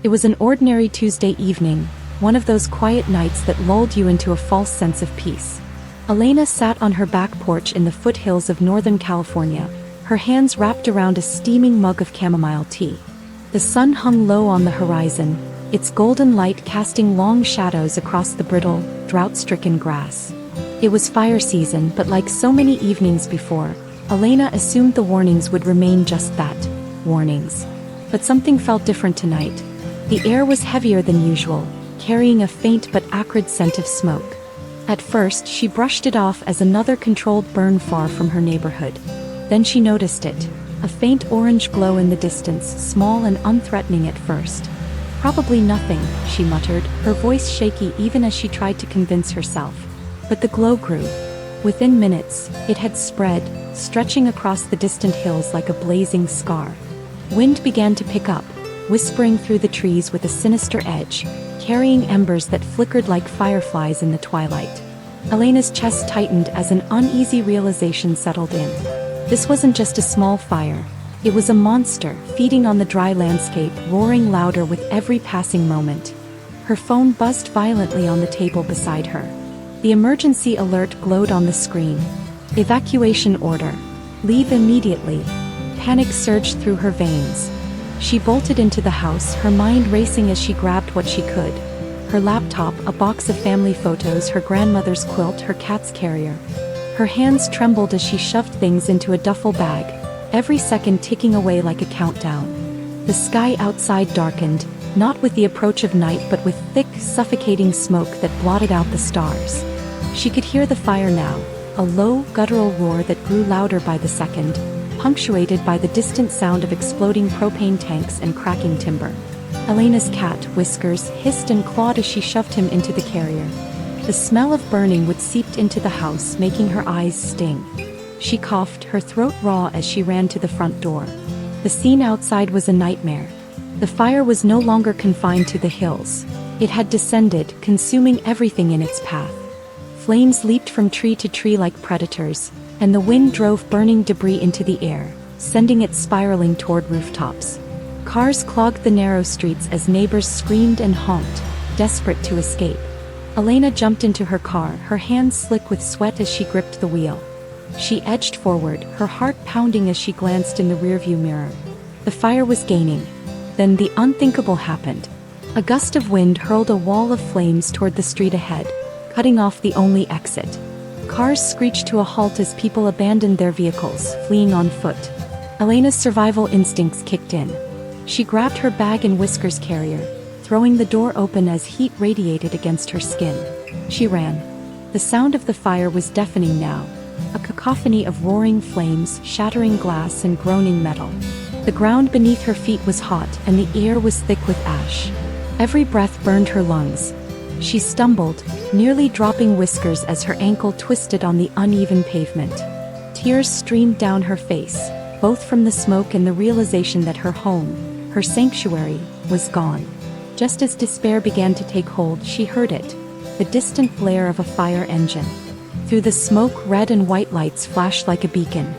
It was an ordinary Tuesday evening, one of those quiet nights that lulled you into a false sense of peace. Elena sat on her back porch in the foothills of Northern California, her hands wrapped around a steaming mug of chamomile tea. The sun hung low on the horizon, its golden light casting long shadows across the brittle, drought-stricken grass. It was fire season, but like so many evenings before, Elena assumed the warnings would remain just that, warnings. But something felt different tonight. The air was heavier than usual, carrying a faint but acrid scent of smoke. At first, she brushed it off as another controlled burn far from her neighborhood. Then she noticed it, a faint orange glow in the distance, small and unthreatening at first. Probably nothing, she muttered, her voice shaky even as she tried to convince herself. But the glow grew. Within minutes, it had spread, stretching across the distant hills like a blazing scar. Wind began to pick up, whispering through the trees with a sinister edge, carrying embers that flickered like fireflies in the twilight. Elena's chest tightened as an uneasy realization settled in. This wasn't just a small fire. It was a monster, feeding on the dry landscape, roaring louder with every passing moment. Her phone buzzed violently on the table beside her. The emergency alert glowed on the screen. Evacuation order. Leave immediately. Panic surged through her veins. She bolted into the house, her mind racing as she grabbed what she could. Her laptop, a box of family photos, her grandmother's quilt, her cat's carrier. Her hands trembled as she shoved things into a duffel bag, every second ticking away like a countdown. The sky outside darkened, not with the approach of night but with thick, suffocating smoke that blotted out the stars. She could hear the fire now, a low, guttural roar that grew louder by the second, punctuated by the distant sound of exploding propane tanks and cracking timber. Elena's cat, Whiskers, hissed and clawed as she shoved him into the carrier. The smell of burning wood seeped into the house, making her eyes sting. She coughed, her throat raw as she ran to the front door. The scene outside was a nightmare. The fire was no longer confined to the hills. It had descended, consuming everything in its path. Flames leaped from tree to tree like predators, and the wind drove burning debris into the air, sending it spiraling toward rooftops. Cars clogged the narrow streets as neighbors screamed and honked, desperate to escape. Elena jumped into her car, her hands slick with sweat as she gripped the wheel. She edged forward, her heart pounding as she glanced in the rearview mirror. The fire was gaining. Then the unthinkable happened. A gust of wind hurled a wall of flames toward the street ahead, cutting off the only exit. Cars screeched to a halt as people abandoned their vehicles, fleeing on foot. Elena's survival instincts kicked in. She grabbed her bag and Whiskers' carrier, throwing the door open as heat radiated against her skin. She ran. The sound of the fire was deafening now, a cacophony of roaring flames, shattering glass and groaning metal. The ground beneath her feet was hot and the air was thick with ash. Every breath burned her lungs. She stumbled, nearly dropping Whiskers as her ankle twisted on the uneven pavement. Tears streamed down her face, both from the smoke and the realization that her home, her sanctuary, was gone. Just as despair began to take hold, she heard it, the distant blare of a fire engine. Through the smoke, red and white lights flashed like a beacon.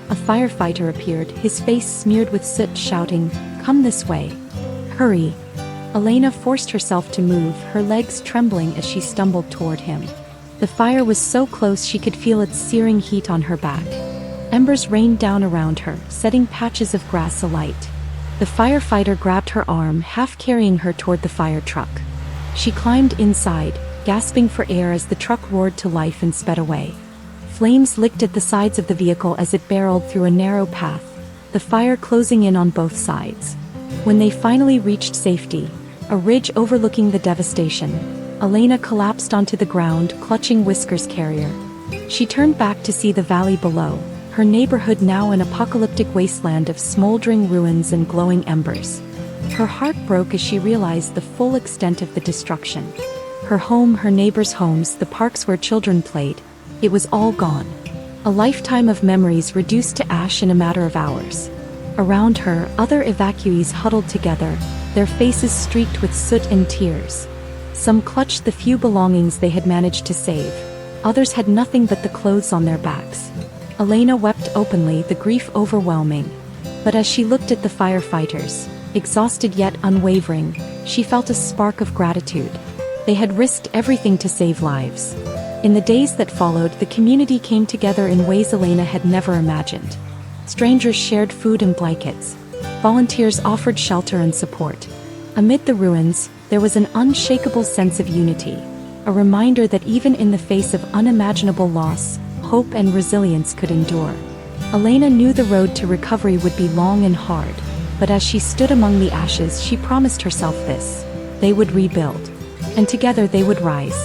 A firefighter appeared, his face smeared with soot, shouting, "Come this way. Hurry." Elena forced herself to move, her legs trembling as she stumbled toward him. The fire was so close she could feel its searing heat on her back. Embers rained down around her, setting patches of grass alight. The firefighter grabbed her arm, half carrying her toward the fire truck. She climbed inside, gasping for air as the truck roared to life and sped away. Flames licked at the sides of the vehicle as it barreled through a narrow path, the fire closing in on both sides. When they finally reached safety, a ridge overlooking the devastation, Elena collapsed onto the ground, clutching Whiskers' carrier. She turned back to see the valley below, her neighborhood now an apocalyptic wasteland of smoldering ruins and glowing embers. Her heart broke as she realized the full extent of the destruction. Her home, her neighbors' homes, the parks where children played, it was all gone. A lifetime of memories reduced to ash in a matter of hours. Around her, other evacuees huddled together, their faces streaked with soot and tears. Some clutched the few belongings they had managed to save. Others had nothing but the clothes on their backs. Elena wept openly, the grief overwhelming. But as she looked at the firefighters, exhausted yet unwavering, She felt a spark of gratitude. They had risked everything to save lives. In the days that followed, the community came together in ways Elena had never imagined. Strangers shared food and blankets. Volunteers offered shelter and support. Amid the ruins, there was an unshakable sense of unity, a reminder that even in the face of unimaginable loss, hope and resilience could endure. Elena knew the road to recovery would be long and hard, but as she stood among the ashes, she promised herself this: they would rebuild, and together they would rise.